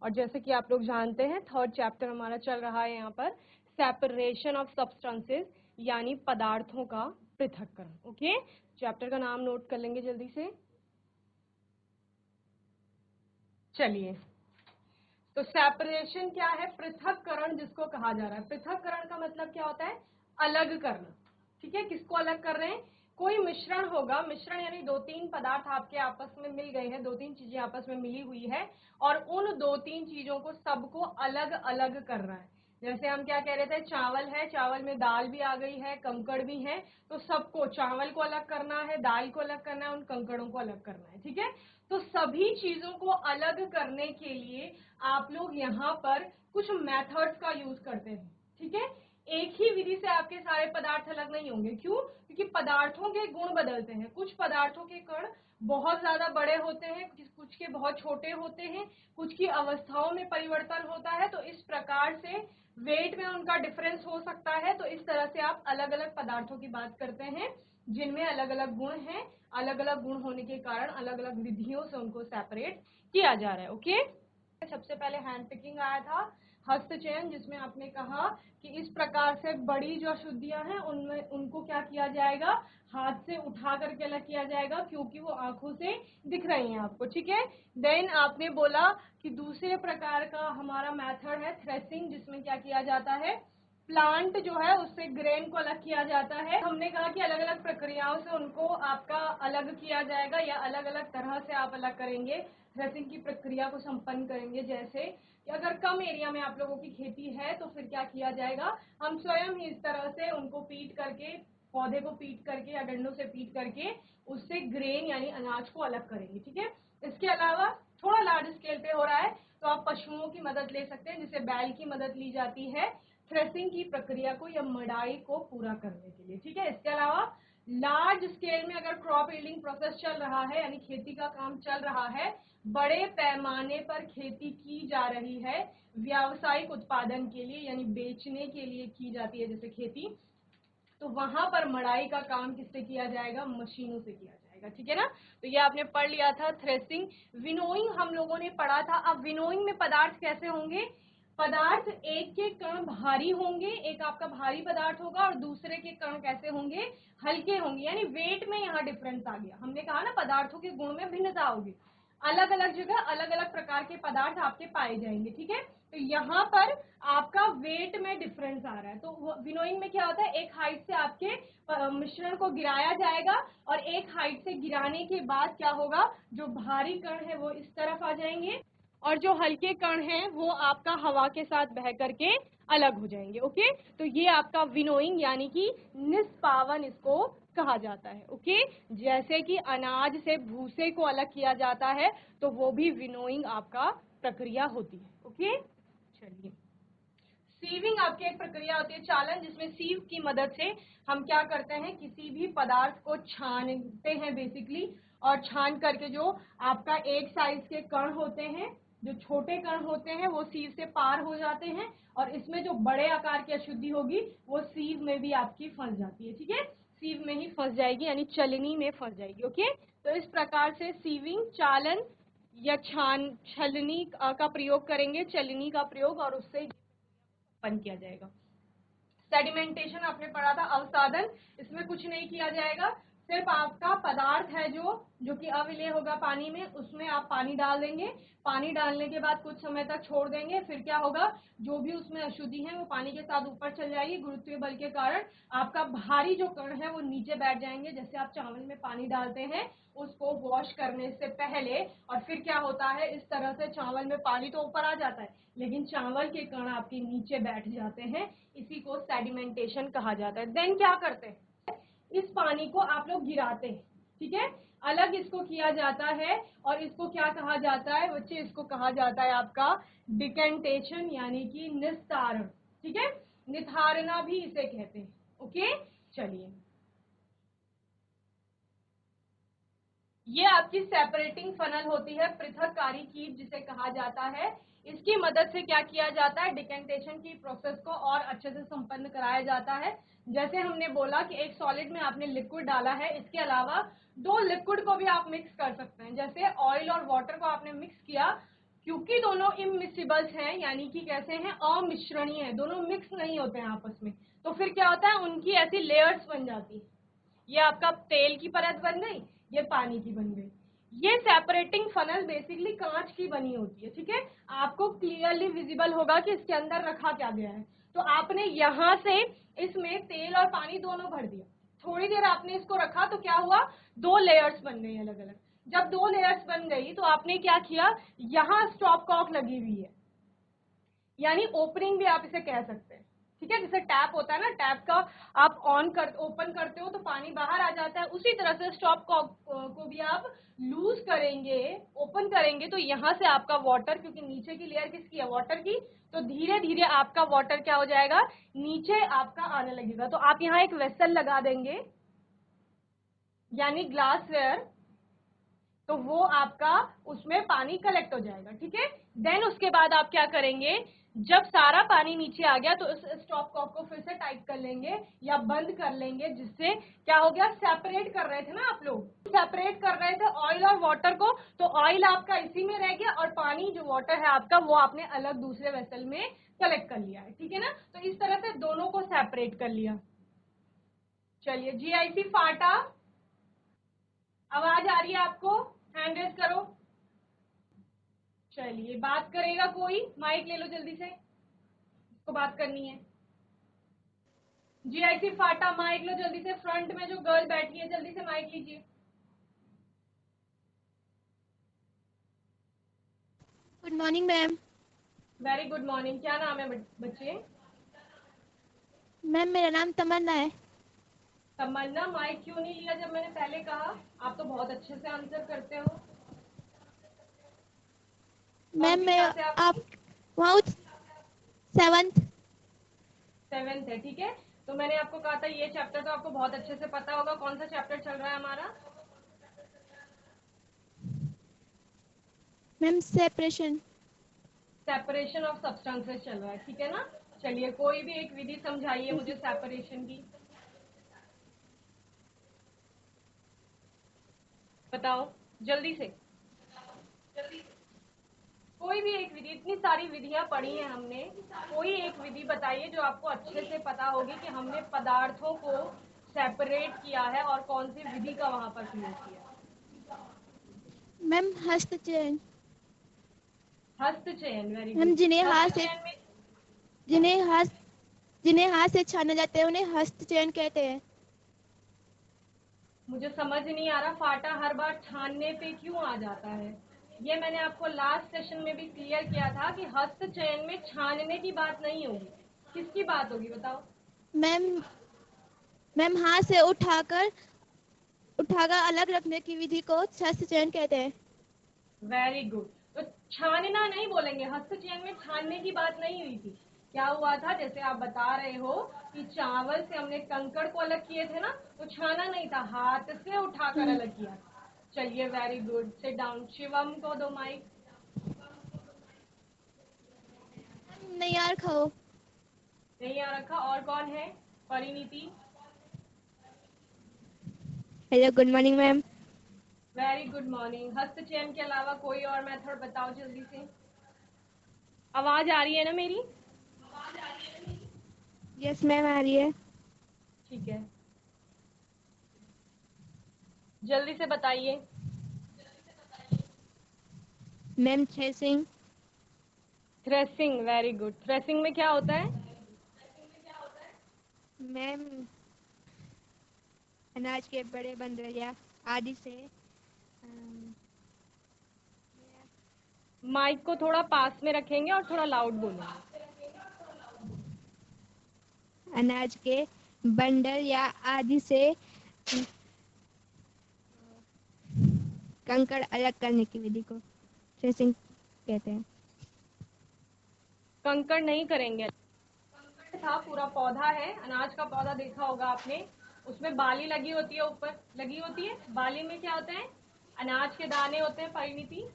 और जैसे कि आप लोग जानते हैं थर्ड चैप्टर हमारा चल रहा है यहाँ पर सेपरेशन ऑफ सब्सटेंसेस यानी पदार्थों का पृथक्करण। ओके, चैप्टर का नाम नोट कर लेंगे जल्दी से। चलिए, तो सेपरेशन क्या है? पृथक्करण जिसको कहा जा रहा है। पृथक्करण का मतलब क्या होता है? अलग करना। ठीक है, किसको अलग कर रहे हैं? कोई मिश्रण होगा, मिश्रण यानी दो तीन पदार्थ आपके आपस में मिल गए हैं, दो तीन चीजें आपस में मिली हुई है और उन दो तीन चीजों को सबको अलग अलग कर रहा है। जैसे हम क्या कह रहे थे, चावल है, चावल में दाल भी आ गई है, कंकड़ भी है, तो सबको, चावल को अलग करना है, दाल को अलग करना है, उन कंकड़ों को अलग करना है। ठीक है, तो सभी चीजों को अलग करने के लिए आप लोग यहाँ पर कुछ मेथड्स का यूज करते हैं। ठीक है, एक ही विधि से आपके सारे पदार्थ अलग नहीं होंगे। क्यों? क्योंकि पदार्थों के गुण बदलते हैं। कुछ पदार्थों के कण बहुत ज्यादा बड़े होते हैं, कुछ के बहुत छोटे होते हैं, कुछ की अवस्थाओं में परिवर्तन होता है, तो इस प्रकार से वेट में उनका डिफरेंस हो सकता है। तो इस तरह से आप अलग अलग पदार्थों की बात करते हैं जिनमें अलग अलग गुण हैं। अलग अलग गुण होने के कारण अलग अलग विधियों से उनको सेपरेट किया जा रहा है। ओके, सबसे पहले हैंड पिकिंग आया था, हस्तचयन, जिसमें आपने कहा कि इस प्रकार से बड़ी जो अशुद्धियां हैं उनमें उनको क्या किया जाएगा? हाथ से उठा करके अलग किया जाएगा, क्योंकि वो आंखों से दिख रही हैं आपको। ठीक है, देन आपने बोला कि दूसरे प्रकार का हमारा मेथड है थ्रेसिंग, जिसमें क्या किया जाता है? प्लांट जो है उससे ग्रेन को अलग किया जाता है। हमने कहा कि अलग अलग प्रक्रियाओं से उनको आपका अलग किया जाएगा या अलग अलग तरह से आप अलग करेंगे, थ्रेसिंग की प्रक्रिया को संपन्न करेंगे। जैसे कि अगर कम एरिया में आप लोगों की खेती है तो फिर क्या किया जाएगा? हम स्वयं ही इस तरह से उनको पीट करके, पौधे को पीट करके या डंडों से पीट करके उससे ग्रेन यानी अनाज को अलग करेंगे। ठीक है, इसके अलावा थोड़ा लार्ज स्केल पे हो रहा है तो आप पशुओं की मदद ले सकते हैं, जिसे बैल की मदद ली जाती है थ्रेसिंग की प्रक्रिया को या मड़ाई को पूरा करने के लिए। ठीक है, इसके अलावा लार्ज स्केल में अगर क्रॉप यील्डिंग प्रोसेस चल रहा है यानी खेती का काम चल रहा है, बड़े पैमाने पर खेती की जा रही है, व्यावसायिक उत्पादन के लिए यानी बेचने के लिए की जाती है जैसे खेती, तो वहां पर मड़ाई का काम किससे किया जाएगा? मशीनों से किया जाएगा। ठीक है ना, तो ये आपने पढ़ लिया था थ्रेसिंग। विनोइंग हम लोगों ने पढ़ा था। अब विनोइंग में पदार्थ कैसे होंगे? पदार्थ एक के कण भारी होंगे, एक आपका भारी पदार्थ होगा और दूसरे के कण कैसे होंगे? हल्के होंगे, यानी वेट में यहाँ डिफरेंस आ गया। हमने कहा ना पदार्थों के गुण में भिन्नता होगी, अलग अलग जगह अलग अलग प्रकार के पदार्थ आपके पाए जाएंगे। ठीक है, तो यहाँ पर आपका वेट में डिफरेंस आ रहा है। तो विनोइंग में क्या होता है? एक हाइट से आपके मिश्रण को गिराया जाएगा और एक हाइट से गिराने के बाद क्या होगा? जो भारी कण है वो इस तरफ आ जाएंगे और जो हल्के कण हैं वो आपका हवा के साथ बह करके अलग हो जाएंगे। ओके, तो ये आपका विनोइंग यानी कि निष्पावन इसको कहा जाता है। ओके, जैसे कि अनाज से भूसे को अलग किया जाता है तो वो भी विनोइंग आपका प्रक्रिया होती है। ओके, चलिए, सीविंग आपकी एक प्रक्रिया होती है, चालन, जिसमें सीव की मदद से हम क्या करते हैं? किसी भी पदार्थ को छानते हैं बेसिकली, और छान करके जो आपका एक साइज के कण होते हैं, जो छोटे कण होते हैं वो सीव से पार हो जाते हैं और इसमें जो बड़े आकार की अशुद्धि होगी वो सीव में भी आपकी फंस जाती है। ठीक है, सीव में ही फंस जाएगी यानी चलनी में फंस जाएगी। ओके, तो इस प्रकार से सीविंग, चालन या छलनी का प्रयोग करेंगे, चलनी का प्रयोग, और उससे बंद किया जाएगा। सेडिमेंटेशन आपने पढ़ा था, अवसादन, इसमें कुछ नहीं किया जाएगा, सिर्फ आपका पदार्थ है जो कि अविलेय होगा पानी में, उसमें आप पानी डाल देंगे। पानी डालने के बाद कुछ समय तक छोड़ देंगे, फिर क्या होगा? जो भी उसमें अशुद्धि है वो पानी के साथ ऊपर चल जाएगी, गुरुत्वीय बल के कारण आपका भारी जो कण है वो नीचे बैठ जाएंगे। जैसे आप चावल में पानी डालते हैं उसको वॉश करने से पहले, और फिर क्या होता है? इस तरह से चावल में पानी तो ऊपर आ जाता है लेकिन चावल के कण आपके नीचे बैठ जाते हैं, इसी को सेडिमेंटेशन कहा जाता है। देन क्या करते हैं? इस पानी को आप लोग गिराते हैं। ठीक है, अलग इसको किया जाता है और इसको क्या कहा जाता है बच्चे? इसको कहा जाता है आपका डिकेंटेशन यानी कि निस्तारण। ठीक है, निथारना भी इसे कहते हैं। ओके, चलिए, ये आपकी सेपरेटिंग फनल होती है, पृथककारी कीट जिसे कहा जाता है। इसकी मदद से क्या किया जाता है? डिकेंटेशन की प्रोसेस को और अच्छे से संपन्न कराया जाता है। जैसे हमने बोला कि एक सॉलिड में आपने लिक्विड डाला है, इसके अलावा दो लिक्विड को भी आप मिक्स कर सकते हैं। जैसे ऑयल और वाटर को आपने मिक्स किया, क्योंकि दोनों इमिक्सिबल्स हैं, यानी कि कैसे हैं, अमिश्रणीय है, दोनों मिक्स नहीं होते हैं आपस में, तो फिर क्या होता है, उनकी ऐसी लेयर्स बन जाती है। ये आपका तेल की परत बन गई, ये पानी की बन गई। ये सेपरेटिंग फनल बेसिकली कांच की बनी होती है, ठीक है। आपको क्लियरली विजिबल होगा कि इसके अंदर रखा क्या गया है। तो आपने यहाँ से इसमें तेल और पानी दोनों भर दिया, थोड़ी देर आपने इसको रखा तो क्या हुआ, 2 लेयर्स बन गई अलग अलग। जब 2 लेयर्स बन गई तो आपने क्या किया, यहाँ स्टॉप कॉक लगी हुई है, यानी ओपनिंग भी आप इसे कह सकते हैं, ठीक है। जैसे टैप होता है ना, टैप का आप ओपन करते हो तो पानी बाहर आ जाता है, उसी तरह से स्टॉप को भी आप लूज करेंगे, ओपन करेंगे तो यहाँ से आपका वाटर, क्योंकि नीचे की लेयर किसकी है, वाटर की, तो धीरे धीरे आपका वाटर क्या हो जाएगा, नीचे आपका आने लगेगा। तो आप यहाँ एक वेसल लगा देंगे, यानी ग्लासवेयर, तो वो आपका उसमें पानी कलेक्ट हो जाएगा, ठीक है। देन उसके बाद आप क्या करेंगे, जब सारा पानी नीचे आ गया तो इस स्टॉप कॉक को फिर से टाइट कर लेंगे या बंद कर लेंगे, जिससे क्या हो गया, सेपरेट कर रहे थे ना आप लोग, सेपरेट कर रहे थे ऑयल और वाटर को, तो ऑयल आपका इसी में रह गया और पानी जो वाटर है आपका वो आपने अलग दूसरे वेसल में कलेक्ट कर लिया है, ठीक है ना। तो इस तरह से दोनों को सेपरेट कर लिया। चलिए, जीआईसी फाटा, आवाज आ रही है आपको, हैंड रेज करो। चलिए, बात करेगा कोई, माइक ले लो जल्दी से, इसको बात करनी है। जीआईसी फाटा, माइक लो जल्दी से, फ्रंट में जो गर्ल बैठी है जल्दी से माइक लीजिए। Good morning ma'am. Very good morning, क्या नाम है बच्चे? मैम मेरा नाम तमन्ना है। तमन्ना, माइक क्यों नहीं लिया जब मैंने पहले कहा? आप तो बहुत अच्छे से आंसर करते हो। कौन मैम सी मैं क्लास है आपकी? आप वहाँ 7th। 7th है, ठीक है। तो मैंने आपको कहा था ये चैप्टर तो आपको बहुत अच्छे से पता होगा। कौन सा चैप्टर चल रहा है हमारा? Ma'am separation. Separation of substances चल रहा है, ठीक है ना। चलिए, कोई भी एक विधि समझाइए मुझे सेपरेशन की, बताओ जल्दी से। कोई भी एक विधि, इतनी सारी विधियां पढ़ी हैं हमने, कोई एक विधि बताइए जो आपको अच्छे से पता होगी कि हमने पदार्थों को सेपरेट किया है और कौन सी विधि का वहां पर प्रयोग किया। मैम हस्तचयन। हस्तचयन, वेरी मैम गुड। हस्तचयन में जिन्हें हाथ जिन्हें हाथ से छाना जाता है उन्हें हस्तचयन कहते हैं। मुझे समझ नहीं आ रहा, फाटा हर बार छानने पे क्यों आ जाता है। ये मैंने आपको लास्ट सेशन में भी क्लियर किया था कि हस्तचयन में छानने की बात नहीं होगी, किसकी बात होगी बताओ। मैम मैम हाथ से उठाकर उठाकर अलग रखने की विधि को हस्तचयन कहते हैं। Very good. तो छानना नहीं बोलेंगे, हस्तचयन में छानने की बात नहीं हुई थी। क्या हुआ था, जैसे आप बता रहे हो कि चावल से हमने कंकड़ को अलग किए थे ना, तो छाना नहीं था, हाथ से उठाकर अलग किया था। चलिए, very good, sit down. Shivam को दो माइक। नहीं यार खाओ। नहीं आ रखा, और कौन है? Parineeti. Hello good morning ma'am. Very good morning. हस्तचयन के अलावा कोई और मेथड बताओ जल्दी से। आवाज आ रही है ना मेरी? यस मैम आ रही है। ठीक है, जल्दी से बताइए। Ma'am threshing. Threshing, very good. Threshing में क्या होता है? मैम अनाज के बड़े बंडल या आदि से माइक को थोड़ा पास में रखेंगे और थोड़ा लाउड बोलेंगे। अनाज के बंडल या आदि से कंकड़ अलग करने की विधि को थ्रेसिंग कहते हैं। कंकड़ नहीं करेंगे। था पूरा पौधा है, अनाज का पौधा देखा होगा आपने, उसमें बाली लगी होती है, ऊपर लगी होती है। बाली में क्या होते हैं? अनाज के दाने होते हैं, परिणीति।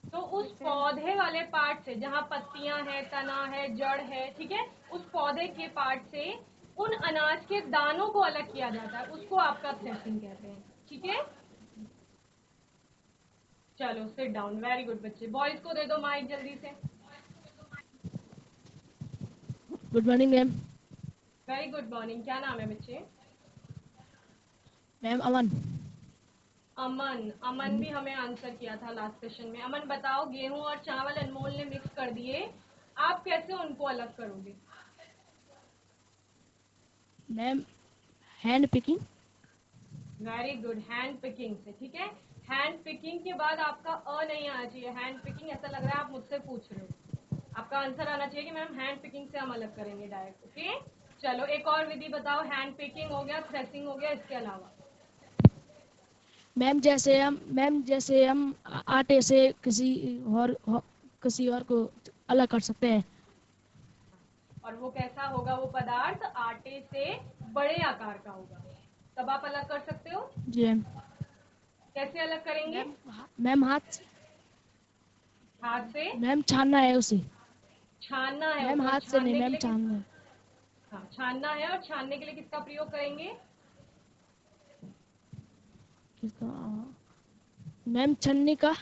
तो उस पौधे वाले पार्ट से, जहाँ पत्तियां हैं, तना है, जड़ है, ठीक है, उस पौधे के पार्ट से उन अनाज के दानों को अलग किया जाता है, उसको आपका थ्रेसिंग कहते हैं, ठीक है। चलो सिट डाउन, वेरी गुड बच्चे। बॉयज को दे दो माइक जल्दी से। Good morning ma'am. Very good morning. क्या नाम है बच्चे? मैम अमन। अमन। अमन भी हमें आंसर किया था लास्ट सेशन में। अमन बताओ, गेहूं और चावल अनमोल ने मिक्स कर दिए, आप कैसे उनको अलग करोगे? Ma'am hand picking. Very good, hand picking से। ठीक है, हैंड पिकिंग के बाद आपका अ नहीं आना चाहिए। हैंड पिकिंग ऐसा लग रहा है आप मुझसे पूछ रहे हो। आपका आंसर आना चाहिए कि मैम हैंड पिकिंग से हम अलग करेंगे डायरेक्ट। ओके, चलो एक और विधि बताओ। हैंड पिकिंग हो गया, थ्रेसिंग हो गया, इसके अलावा? मैम जैसे हम आटे से किसी और को अलग कर सकते हैं। और वो कैसा होगा? वो पदार्थ आटे से बड़े आकार का होगा, तब आप अलग कर सकते हो। जी मैम। कैसे अलग करेंगे? मैम हाथ हाथ से। मैम छानना है उसे। छानना है मैम उसे, और हाथ से नहीं छानने के मैम लिए किस? छानना है। हाँ, छानना है, और छानने के लिए किसका प्रयोग करेंगे? किसका? मैम छन्नी का।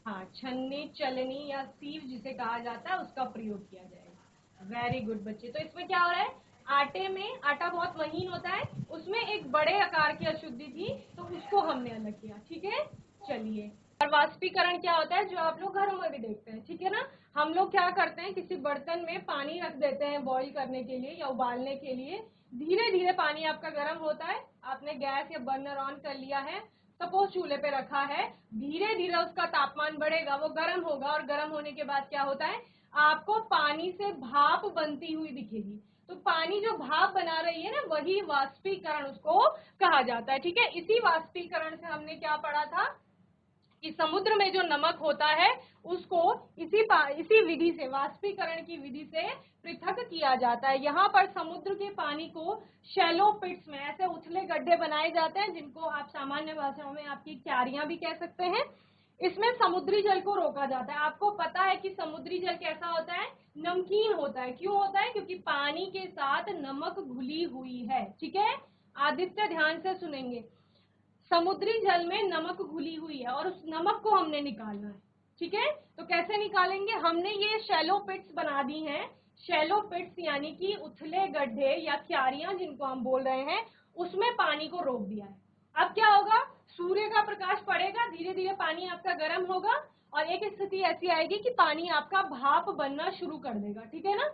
हाँ, छन्नी, चलनी या सीव जिसे कहा जाता है, उसका प्रयोग किया जाएगा। वेरी गुड बच्चे। तो इसमें क्या हो रहा है? आटे में, आटा बहुत महीन होता है, उसमें एक बड़े आकार की अशुद्धि थी, तो उसको हमने अलग किया। ठीक है, चलिए। और वाष्पीकरण क्या होता है, जो आप लोग घरों में भी देखते हैं, ठीक है ना? हम लोग क्या करते हैं, किसी बर्तन में पानी रख देते हैं बॉईल करने के लिए या उबालने के लिए। धीरे धीरे पानी आपका गर्म होता है, आपने गैस या बर्नर ऑन कर लिया है, सपोज चूल्हे पे रखा है, धीरे धीरे उसका तापमान बढ़ेगा, वो गर्म होगा, और गर्म होने के बाद क्या होता है, आपको पानी से भाप बनती हुई दिखेगी। तो पानी जो भाप बना रही है ना, वही वाष्पीकरण उसको कहा जाता है। ठीक है, इसी वाष्पीकरण से हमने क्या पढ़ा था कि समुद्र में जो नमक होता है उसको इसी विधि से, वाष्पीकरण की विधि से पृथक किया जाता है। यहाँ पर समुद्र के पानी को शैलो पिट्स में, ऐसे उथले गड्ढे बनाए जाते हैं, जिनको आप सामान्य भाषा में आपकी क्यारियां भी कह सकते हैं। इसमें समुद्री जल को रोका जाता है। आपको पता है कि समुद्री जल कैसा होता है? नमकीन होता है। क्यों होता है? क्योंकि पानी के साथ नमक घुली हुई है। ठीक है, आदित्य ध्यान से सुनेंगे। समुद्री जल में नमक घुली हुई है, और उस नमक को हमने निकालना है। ठीक है, तो कैसे निकालेंगे? हमने ये शैलो पिट्स बना दी हैं। शैलो पिट्स यानी कि उथले गड्ढे या क्यारियां जिनको हम बोल रहे हैं, उसमें पानी को रोक दिया है। अब क्या होगा? सूर्य का प्रकाश पड़ेगा, धीरे धीरे पानी आपका गर्म होगा, और एक स्थिति ऐसी आएगी कि पानी आपका भाप बनना शुरू कर देगा। ठीक है ना?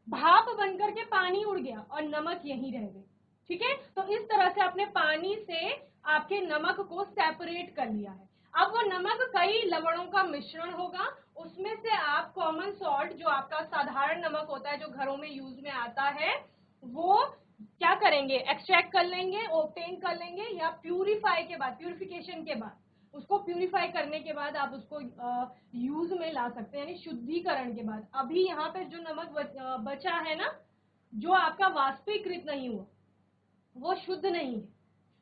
भाप बनकर के पानी उड़ गया और नमक यहीं रह गई। ठीक है, तो इस तरह से आपने पानी से आपके नमक को सेपरेट कर लिया है। अब वो नमक कई लवणों का मिश्रण होगा, उसमें से आप कॉमन सॉल्ट, जो आपका साधारण नमक होता है जो घरों में यूज में आता है, वो क्या करेंगे? एक्सट्रैक्ट कर लेंगे, ऑब्टेन कर लेंगे, या प्यूरिफाई के बाद, प्यूरिफिकेशन के बाद, उसको प्यूरिफाई करने के बाद आप उसको यूज में ला सकते हैं, यानी शुद्धिकरण के बाद। अभी यहाँ पे जो नमक बचा है ना, जो आपका वाष्पीकृत नहीं हुआ, वो शुद्ध नहीं है,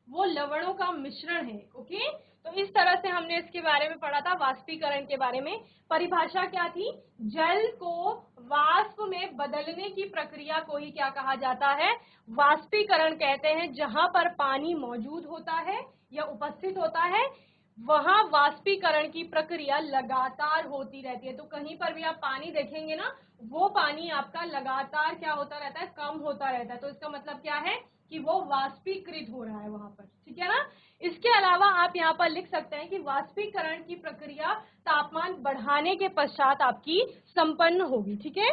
वो लवणों का मिश्रण है। ओके, तो इस तरह से हमने इसके बारे में पढ़ा था, वाष्पीकरण के बारे में। परिभाषा क्या थी? जल को वाष्प में बदलने की प्रक्रिया को ही क्या कहा जाता है? वाष्पीकरण कहते हैं। जहां पर पानी मौजूद होता है या उपस्थित होता है, वहां वाष्पीकरण की प्रक्रिया लगातार होती रहती है। तो कहीं पर भी आप पानी देखेंगे ना, वो पानी आपका लगातार क्या होता रहता है? कम होता रहता है। तो इसका मतलब क्या है कि वो वाष्पीकृत हो रहा है वहां पर। ठीक है ना? इसके अलावा आप यहाँ पर लिख सकते हैं कि वाष्पीकरण की प्रक्रिया तापमान बढ़ाने के पश्चात आपकी संपन्न होगी। ठीक है,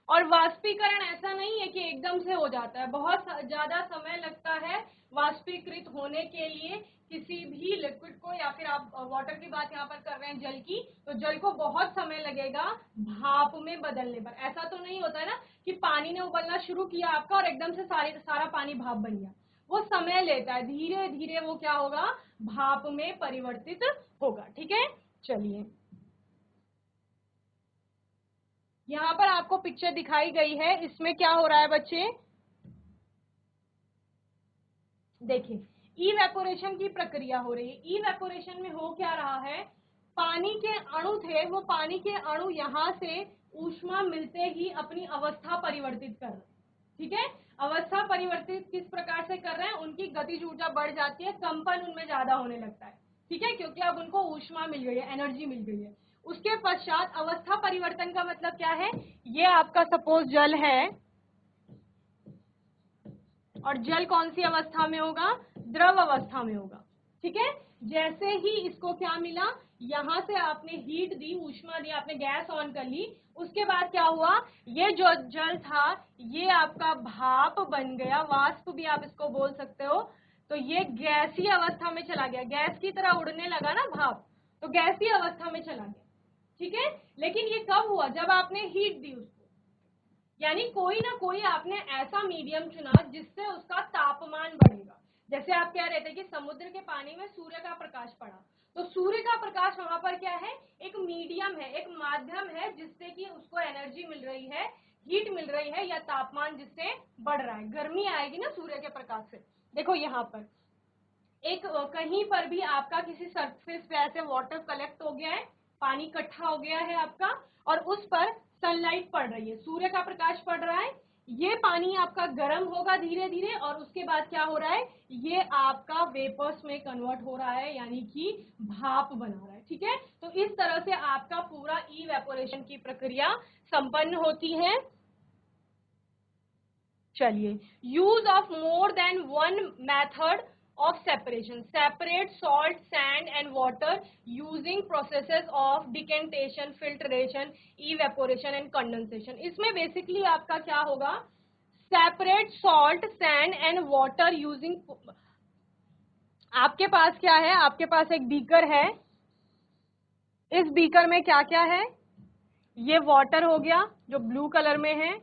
और वाष्पीकरण ऐसा नहीं है कि एकदम से हो जाता है, बहुत ज्यादा समय लगता है वाष्पीकृत होने के लिए। किसी भी लिक्विड को, या फिर आप वाटर की बात यहाँ पर कर रहे हैं, जल की, तो जल को बहुत समय लगेगा भाप में बदलने पर। ऐसा तो नहीं होता है ना कि पानी ने उबलना शुरू किया आपका और एकदम से सारा पानी भाप बन गया। वो समय लेता है, धीरे धीरे वो क्या होगा? भाप में परिवर्तित होगा। ठीक है, चलिए यहाँ पर आपको पिक्चर दिखाई गई है, इसमें क्या हो रहा है बच्चे, देखिए इवेपोरेशन की प्रक्रिया हो रही है। इवेपोरेशन में हो क्या रहा है, पानी के अणु थे, वो पानी के अणु यहाँ से ऊष्मा मिलते ही अपनी अवस्था परिवर्तित कर रहे हैं। ठीक है, अवस्था परिवर्तित किस प्रकार से कर रहे हैं, उनकी गतिज ऊर्जा बढ़ जाती है, कंपन उनमें ज्यादा होने लगता है। ठीक है, क्योंकि अब उनको ऊष्मा मिल गई है, एनर्जी मिल गई है। उसके पश्चात अवस्था परिवर्तन का मतलब क्या है, ये आपका सपोज जल है, और जल कौन सी अवस्था में होगा, द्रव अवस्था में होगा। ठीक है, जैसे ही इसको क्या मिला, यहां से आपने हीट दी, ऊष्मा दी, आपने गैस ऑन कर ली, उसके बाद क्या हुआ, ये जो जल था ये आपका भाप बन गया, वाष्प भी आप इसको बोल सकते हो। तो ये गैसीय अवस्था में चला गया, गैस की तरह उड़ने लगा ना भाप, तो गैसीय अवस्था में चला गया। ठीक है, लेकिन ये कब हुआ, जब आपने हीट दी उसको, यानी कोई ना कोई आपने ऐसा मीडियम चुना जिससे उसका तापमान बढ़ेगा। जैसे आप कह रहे थे कि समुद्र के पानी में सूर्य का प्रकाश पड़ा, तो सूर्य का प्रकाश वहां पर क्या है, एक मीडियम है, एक माध्यम है, जिससे कि उसको एनर्जी मिल रही है, हीट मिल रही है, या तापमान जिससे बढ़ रहा है, गर्मी आएगी ना सूर्य के प्रकाश से। देखो यहाँ पर एक कहीं पर भी आपका किसी सरफेस पे ऐसे वाटर कलेक्ट हो गया है, पानी इकट्ठा हो गया है आपका, और उस पर सनलाइट पड़ रही है, सूर्य का प्रकाश पड़ रहा है, ये पानी आपका गर्म होगा धीरे धीरे, और उसके बाद क्या हो रहा है, ये आपका वेपर्स में कन्वर्ट हो रहा है, यानी कि भाप बना रहा है। ठीक है, तो इस तरह से आपका पूरा इवेपोरेशन की प्रक्रिया संपन्न होती है। चलिए, use of more than one method of separation, separate salt, sand and water using processes of decantation, filtration, evaporation and condensation। इसमें बेसिकली आपका क्या होगा, separate salt, sand and water using, आपके पास क्या है, आपके पास एक बीकर है, इस बीकर में क्या क्या है, ये वाटर हो गया जो ब्लू कलर में है,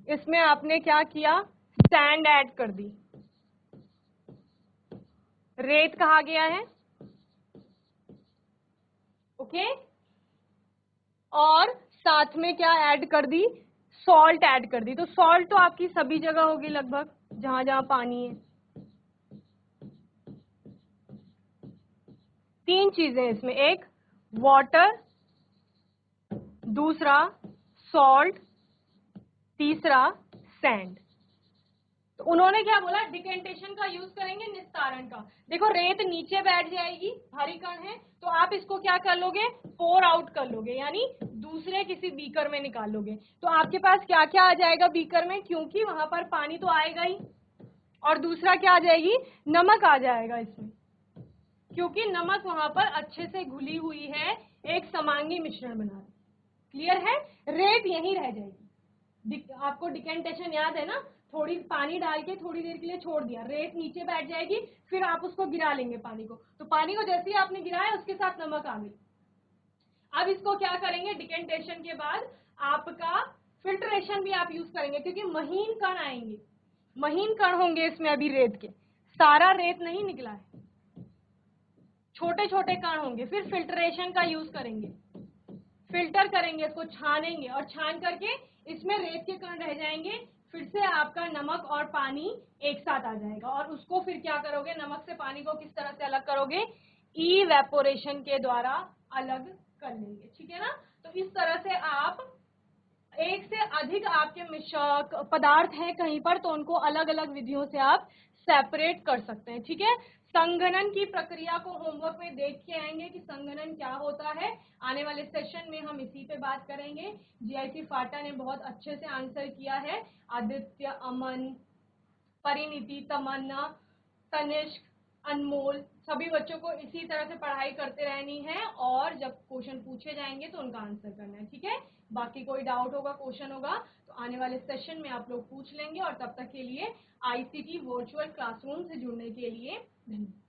इसमें आपने क्या किया, सैंड ऐड कर दी, रेत कहा गया है, ओके, और साथ में क्या ऐड कर दी, सॉल्ट ऐड कर दी। तो सॉल्ट तो आपकी सभी जगह होगी लगभग, जहां जहां पानी है। तीन चीजें इसमें, एक वाटर, दूसरा सॉल्ट, तीसरा सैंड। तो उन्होंने क्या बोला, डिकेंटेशन का यूज करेंगे, निस्तारण का। देखो रेत नीचे बैठ जाएगी, भारी कण है, तो आप इसको क्या कर लोगे, पोर आउट कर लोगे, यानी दूसरे किसी बीकर में निकाल लोगे। तो आपके पास क्या क्या आ जाएगा बीकर में, क्योंकि वहां पर पानी तो आएगा ही, और दूसरा क्या आ जाएगी, नमक आ जाएगा इसमें, क्योंकि नमक वहां पर अच्छे से घुली हुई है, एक समांगी मिश्रण बना रही। क्लियर है, रेत यहीं रह जाएगी। आपको डिकेंटेशन याद है ना, थोड़ी पानी डाल के थोड़ी देर के लिए छोड़ दिया, रेत नीचे बैठ जाएगी, फिर आप उसको गिरा लेंगे पानी को, तो पानी को जैसे ही आपने गिराया उसके साथ नमक आ गई। अब इसको क्या करेंगे, डिकेंटेशन के बाद आपका फिल्ट्रेशन भी आप यूज करेंगे, क्योंकि महीन कण आएंगे, महीन कण होंगे इसमें, अभी रेत के सारा रेत नहीं निकला है, छोटे छोटे कण होंगे, फिर फिल्ट्रेशन का यूज करेंगे, फिल्टर करेंगे, इसको छानेंगे, और छान करके इसमें रेत के कण रह जाएंगे, फिर से आपका नमक और पानी एक साथ आ जाएगा, और उसको फिर क्या करोगे, नमक से पानी को किस तरह से अलग करोगे, इवेपोरेशन के द्वारा अलग कर लेंगे। ठीक है ना, तो इस तरह से आप एक से अधिक आपके पदार्थ हैं कहीं पर, तो उनको अलग अलग विधियों से आप सेपरेट कर सकते हैं। ठीक है, संघनन की प्रक्रिया को होमवर्क में देख के आएंगे कि संघनन क्या होता है, आने वाले सेशन में हम इसी पे बात करेंगे। जीआईसी फाटा ने बहुत अच्छे से आंसर किया है, आदित्य, अमन, परिणीति, तमन्ना, तनिष्क, अनमोल, सभी बच्चों को इसी तरह से पढ़ाई करते रहनी है, और जब क्वेश्चन पूछे जाएंगे तो उनका आंसर करना है। ठीक है, बाकी कोई डाउट होगा, क्वेश्चन होगा तो आने वाले सेशन में आप लोग पूछ लेंगे, और तब तक के लिए आईसीटी वर्चुअल क्लासरूम से जुड़ने के लिए धन्यवाद।